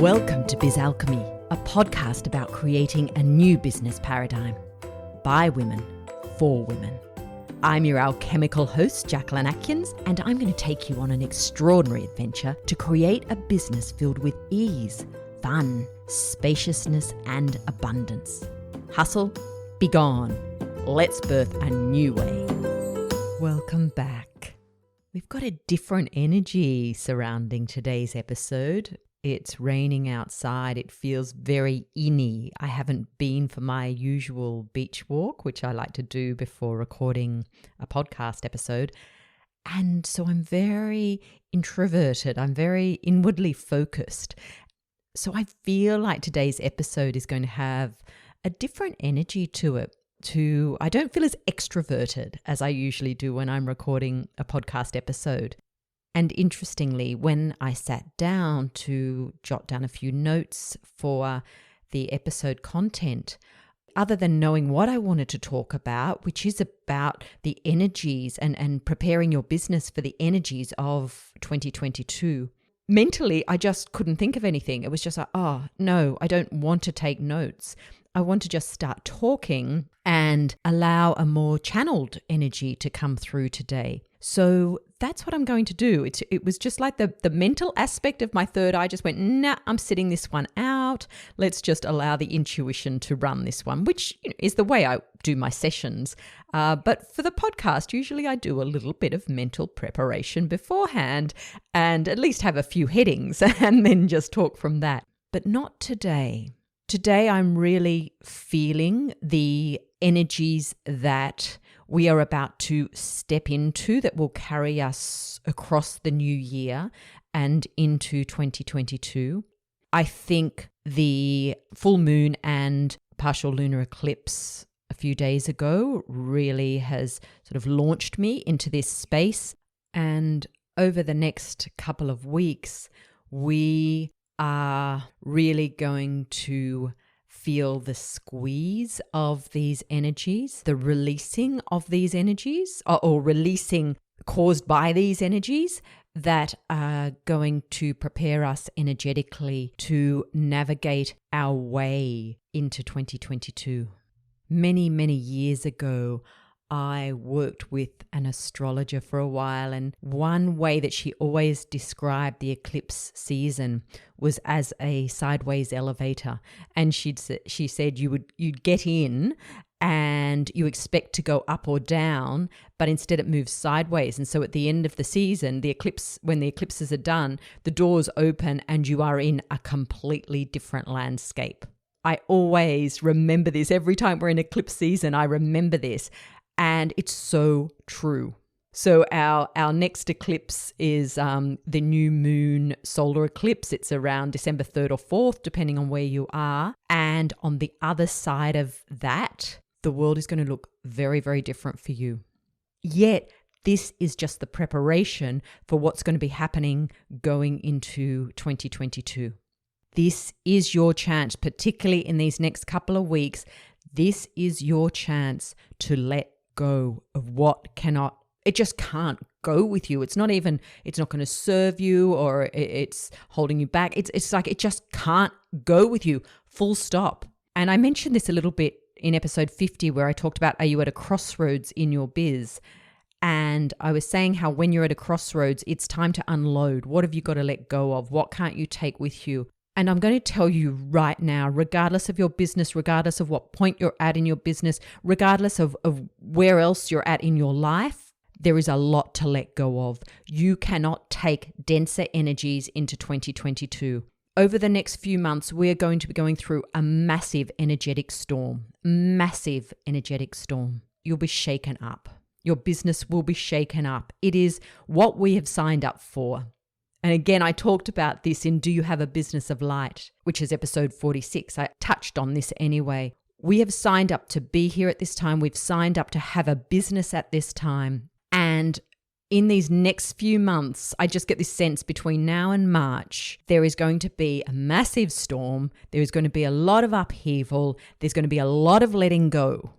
Welcome to Biz Alchemy, a podcast about creating a new business paradigm by women, for women. I'm your alchemical host, Jacquelyn, and I'm going to take you on an extraordinary adventure to create a business filled with ease, fun, spaciousness, and abundance. Hustle, be gone. Let's birth a new way. Welcome back. We've got a different energy surrounding today's episode. It's raining outside. It feels very inny. I haven't been for my usual beach walk, which I like to do before recording a podcast episode. And so I'm very introverted. I'm very inwardly focused. So I feel like today's episode is going to have a different energy to it. I don't feel as extroverted as I usually do when I'm recording a podcast episode. And interestingly, when I sat down to jot down a few notes for the episode content, other than knowing what I wanted to talk about, which is about the energies and preparing your business for the energies of 2022, mentally, I just couldn't think of anything. It was just like, oh, no, I don't want to take notes. I want to just start talking and allow a more channeled energy to come through today. So that's what I'm going to do. It was just like the mental aspect of my third eye just went, nah, I'm sitting this one out. Let's just allow the intuition to run this one, which is the way I do my sessions. But for the podcast, usually I do a little bit of mental preparation beforehand and at least have a few headings and then just talk from that. But not today. Today, I'm really feeling the energies that we are about to step into that will carry us across the new year and into 2022. I think the full moon and partial lunar eclipse a few days ago really has sort of launched me into this space. And over the next couple of weeks, we are really going to feel the squeeze of these energies, the releasing of these energies, or releasing caused by these energies that are going to prepare us energetically to navigate our way into 2022. Many, many years ago, I worked with an astrologer for a while, and one way that she always described the eclipse season was as a sideways elevator. And she said you'd get in and you expect to go up or down, but instead it moves sideways. And so at the end of the season, when the eclipses are done, the doors open and you are in a completely different landscape. I always remember this. Every time we're in eclipse season, I remember this. And it's so true. So our next eclipse is the new moon solar eclipse. It's around December 3rd or 4th, depending on where you are. And on the other side of that, the world is going to look very, very different for you. Yet, this is just the preparation for what's going to be happening going into 2022. This is your chance, particularly in these next couple of weeks. This is your chance to let go of what it just can't go with you. It's not going to serve you, or it's holding you back. It's like it just can't go with you, full stop. And I mentioned this a little bit in episode 50 where I talked about, are you at a crossroads in your biz? And I was saying how when you're at a crossroads, it's time to unload. What have you got to let go of? What can't you take with you? And I'm going to tell you right now, regardless of your business, regardless of what point you're at in your business, regardless of where else you're at in your life, there is a lot to let go of. You cannot take denser energies into 2022. Over the next few months, we're going to be going through a massive energetic storm. Massive energetic storm. You'll be shaken up. Your business will be shaken up. It is what we have signed up for. And again, I talked about this in Do You Have a Business of Light, which is episode 46. I touched on this anyway. We have signed up to be here at this time. We've signed up to have a business at this time. And in these next few months, I just get this sense between now and March, there is going to be a massive storm. There is going to be a lot of upheaval. There's going to be a lot of letting go.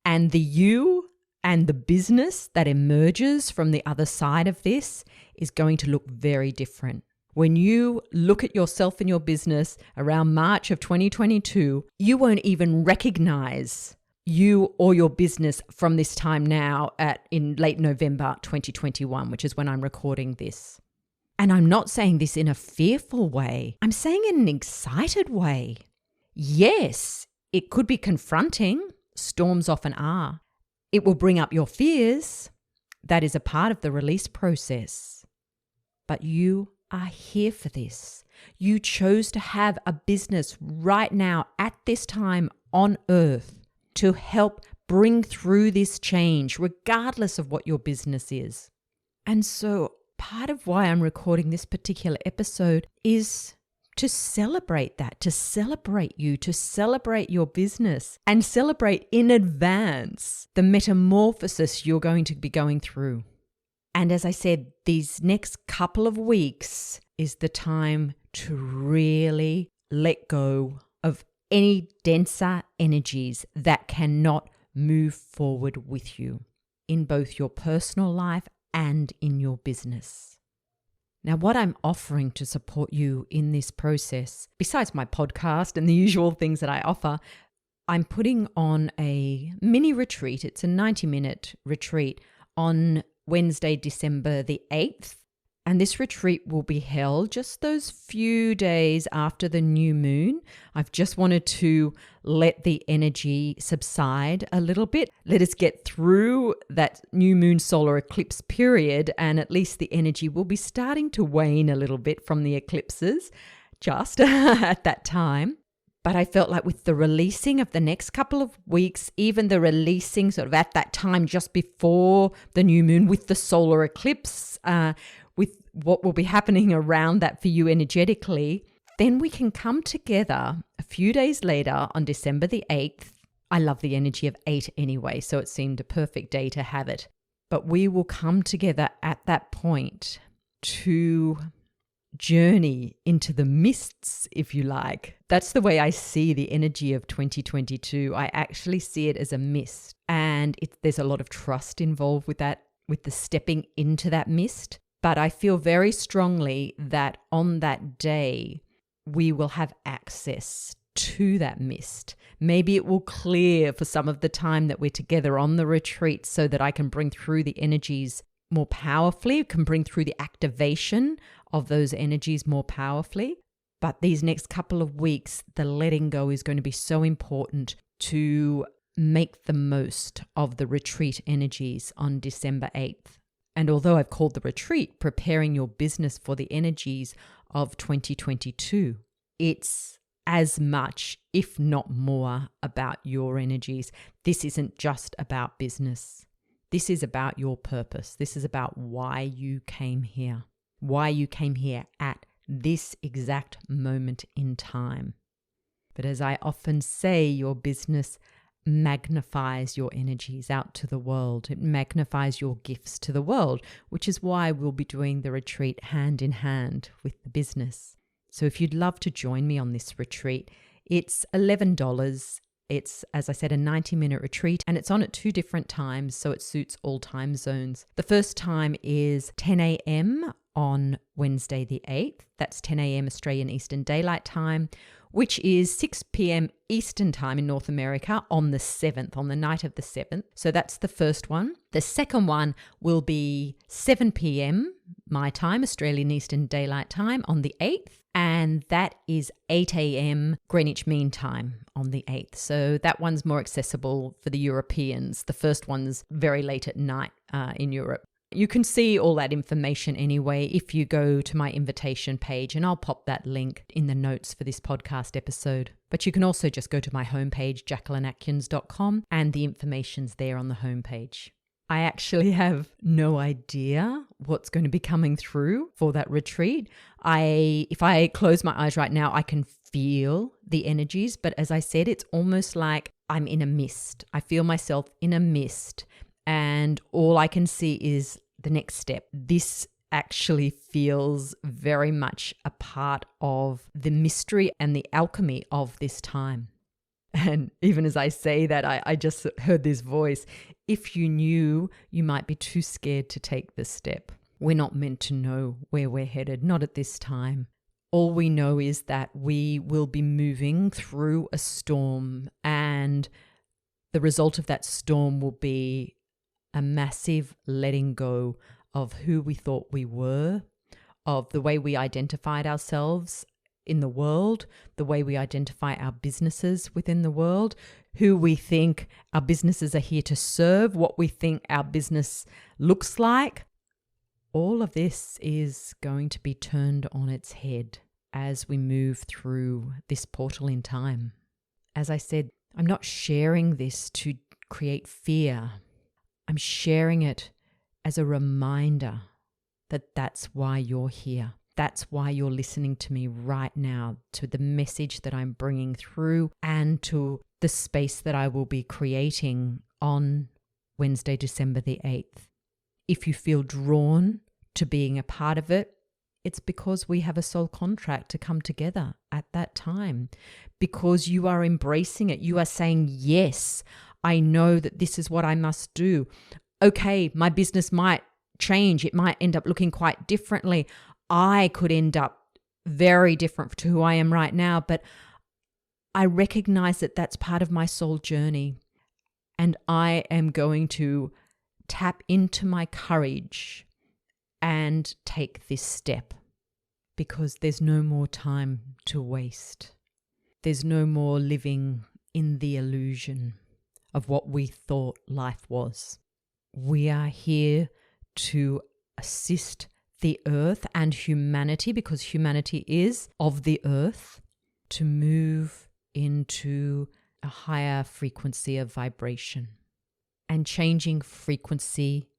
And the you and the business that emerges from the other side of this is going to look very different. When you look at yourself and your business around March of 2022, you won't even recognize you or your business from this time now in late November 2021, which is when I'm recording this. And I'm not saying this in a fearful way. I'm saying in an excited way. Yes, it could be confronting. Storms often are. It will bring up your fears. That is a part of the release process. But you are here for this. You chose to have a business right now at this time on earth to help bring through this change, regardless of what your business is. And so part of why I'm recording this particular episode is to celebrate that, to celebrate you, to celebrate your business, and celebrate in advance the metamorphosis you're going to be going through. And as I said, these next couple of weeks is the time to really let go of any denser energies that cannot move forward with you in both your personal life and in your business. Now, what I'm offering to support you in this process, besides my podcast and the usual things that I offer, I'm putting on a mini retreat. It's a 90-minute retreat on Wednesday, December the 8th. And this retreat will be held just those few days after the new moon. I've just wanted to let the energy subside a little bit. Let us get through that new moon solar eclipse period, and at least the energy will be starting to wane a little bit from the eclipses just at that time. But I felt like with the releasing of the next couple of weeks, even the releasing sort of at that time just before the new moon with the solar eclipse, with what will be happening around that for you energetically, then we can come together a few days later on December the 8th. I love the energy of 8 anyway, so it seemed a perfect day to have it. But we will come together at that point to journey into the mists, if you like. That's the way I see the energy of 2022. I actually see it as a mist, and there's a lot of trust involved with that, with the stepping into that mist. But I feel very strongly that on that day, we will have access to that mist. Maybe it will clear for some of the time that we're together on the retreat so that I can bring through the energies more powerfully, can bring through the activation of those energies more powerfully. But these next couple of weeks, the letting go is going to be so important to make the most of the retreat energies on December 8th. And although I've called the retreat Preparing Your Business for the Energies of 2022, it's as much, if not more, about your energies. This isn't just about business. This is about your purpose. This is about why you came here at this exact moment in time. But as I often say, your business magnifies your energies out to the world. It magnifies your gifts to the world, which is why we'll be doing the retreat hand in hand with the business. So if you'd love to join me on this retreat, it's $11. It's, as I said, a 90-minute retreat, and it's on at 2 different times, so it suits all time zones. The first time is 10 a.m. on Wednesday the 8th. That's 10 a.m. Australian Eastern Daylight Time, which is 6 p.m. Eastern Time in North America on the 7th, on the night of the 7th. So that's the first one. The second one will be 7 p.m. my time, Australian Eastern Daylight Time on the 8th. And that is 8 a.m. Greenwich Mean Time on the 8th. So that one's more accessible for the Europeans. The first one's very late at night in Europe. You can see all that information anyway if you go to my invitation page, and I'll pop that link in the notes for this podcast episode. But you can also just go to my homepage, jacquelynatkins.com, and the information's there on the homepage. I actually have no idea what's going to be coming through for that retreat. If I close my eyes right now, I can feel the energies. But as I said, it's almost like I'm in a mist. I feel myself in a mist, and all I can see is the next step. This actually feels very much a part of the mystery and the alchemy of this time. And even as I say that, I just heard this voice. If you knew, you might be too scared to take this step. We're not meant to know where we're headed, not at this time. All we know is that we will be moving through a storm, and the result of that storm will be a massive letting go of who we thought we were, of the way we identified ourselves in the world, the way we identify our businesses within the world, who we think our businesses are here to serve, what we think our business looks like. All of this is going to be turned on its head as we move through this portal in time. As I said, I'm not sharing this to create fear. I'm sharing it as a reminder that that's why you're here. That's why you're listening to me right now, to the message that I'm bringing through and to the space that I will be creating on Wednesday, December the 8th. If you feel drawn to being a part of it, it's because we have a soul contract to come together at that time, because you are embracing it. You are saying, yes, I know that this is what I must do. Okay, my business might change. It might end up looking quite differently. I could end up very different to who I am right now, but I recognize that that's part of my soul journey, and I am going to tap into my courage and take this step, because there's no more time to waste. There's no more living in the illusion of what we thought life was. We are here to assist the earth and humanity, because humanity is of the earth, to move into a higher frequency of vibration. And changing frequency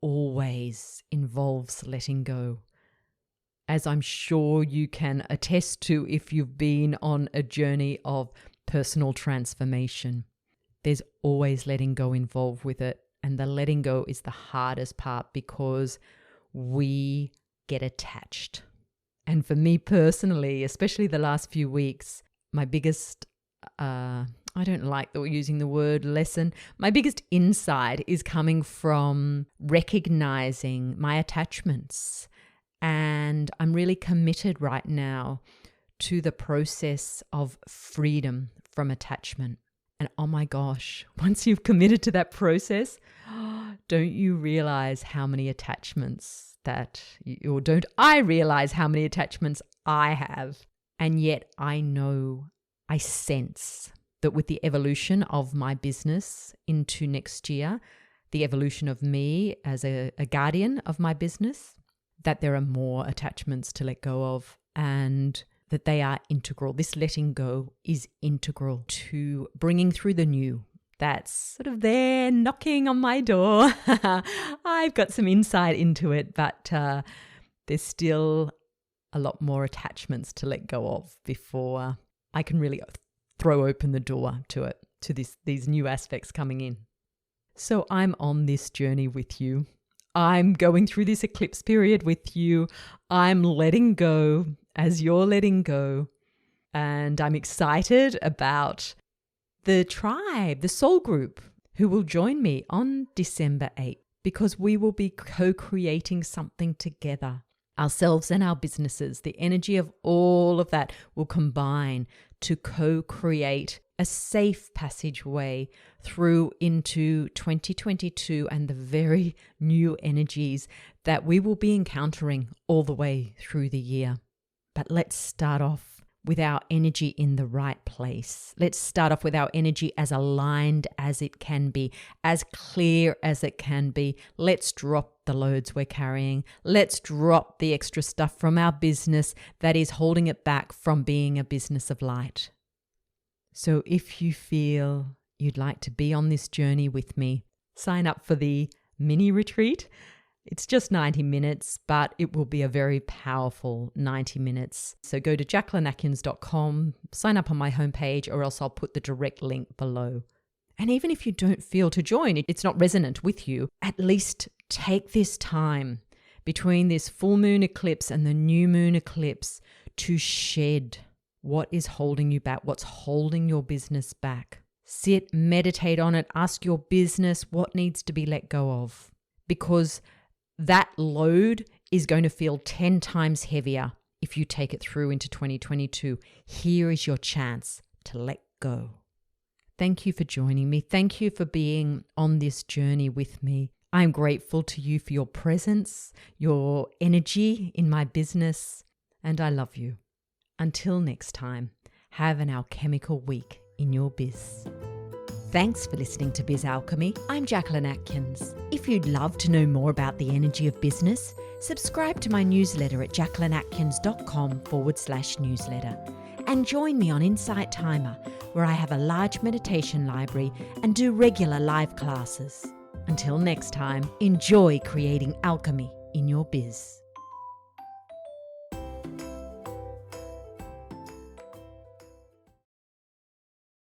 always involves letting go. As I'm sure you can attest to if you've been on a journey of personal transformation, there's always letting go involved with it. And the letting go is the hardest part, because we get attached. And for me personally, especially the last few weeks, my biggest, I don't like using the word lesson, my biggest insight is coming from recognizing my attachments. And I'm really committed right now to the process of freedom from attachment. And oh my gosh, once you've committed to that process, don't you realize how many attachments don't I realize how many attachments I have? And yet I sense that with the evolution of my business into next year, the evolution of me as a guardian of my business, that there are more attachments to let go of, and that they are integral. This letting go is integral to bringing through the new. That's sort of there knocking on my door. I've got some insight into it, but there's still a lot more attachments to let go of before I can really throw open the door to it, to these new aspects coming in. So I'm on this journey with you. I'm going through this eclipse period with you. I'm letting go as you're letting go. And I'm excited about the tribe, the soul group, who will join me on December 8th, because we will be co-creating something together. Ourselves and our businesses, the energy of all of that will combine to co-create a safe passageway through into 2022 and the very new energies that we will be encountering all the way through the year. But let's start off with our energy in the right place. Let's start off with our energy as aligned as it can be, as clear as it can be. Let's drop the loads we're carrying. Let's drop the extra stuff from our business that is holding it back from being a business of light. So if you feel you'd like to be on this journey with me, sign up for the mini retreat. It's just 90 minutes, but it will be a very powerful 90 minutes. So go to jacquelynatkins.com, sign up on my homepage, or else I'll put the direct link below. And even if you don't feel to join, it's not resonant with you, at least take this time between this full moon eclipse and the new moon eclipse to shed what is holding you back, what's holding your business back. Sit, meditate on it, ask your business what needs to be let go of. Because that load is going to feel 10 times heavier if you take it through into 2022. Here is your chance to let go. Thank you for joining me. Thank you for being on this journey with me. I'm grateful to you for your presence, your energy in my business, and I love you. Until next time, have an alchemical week in your biz. Thanks for listening to Biz Alchemy. I'm Jacquelyn Atkins. If you'd love to know more about the energy of business, subscribe to my newsletter at jacquelynatkins.com/newsletter and join me on Insight Timer, where I have a large meditation library and do regular live classes. Until next time, enjoy creating alchemy in your biz.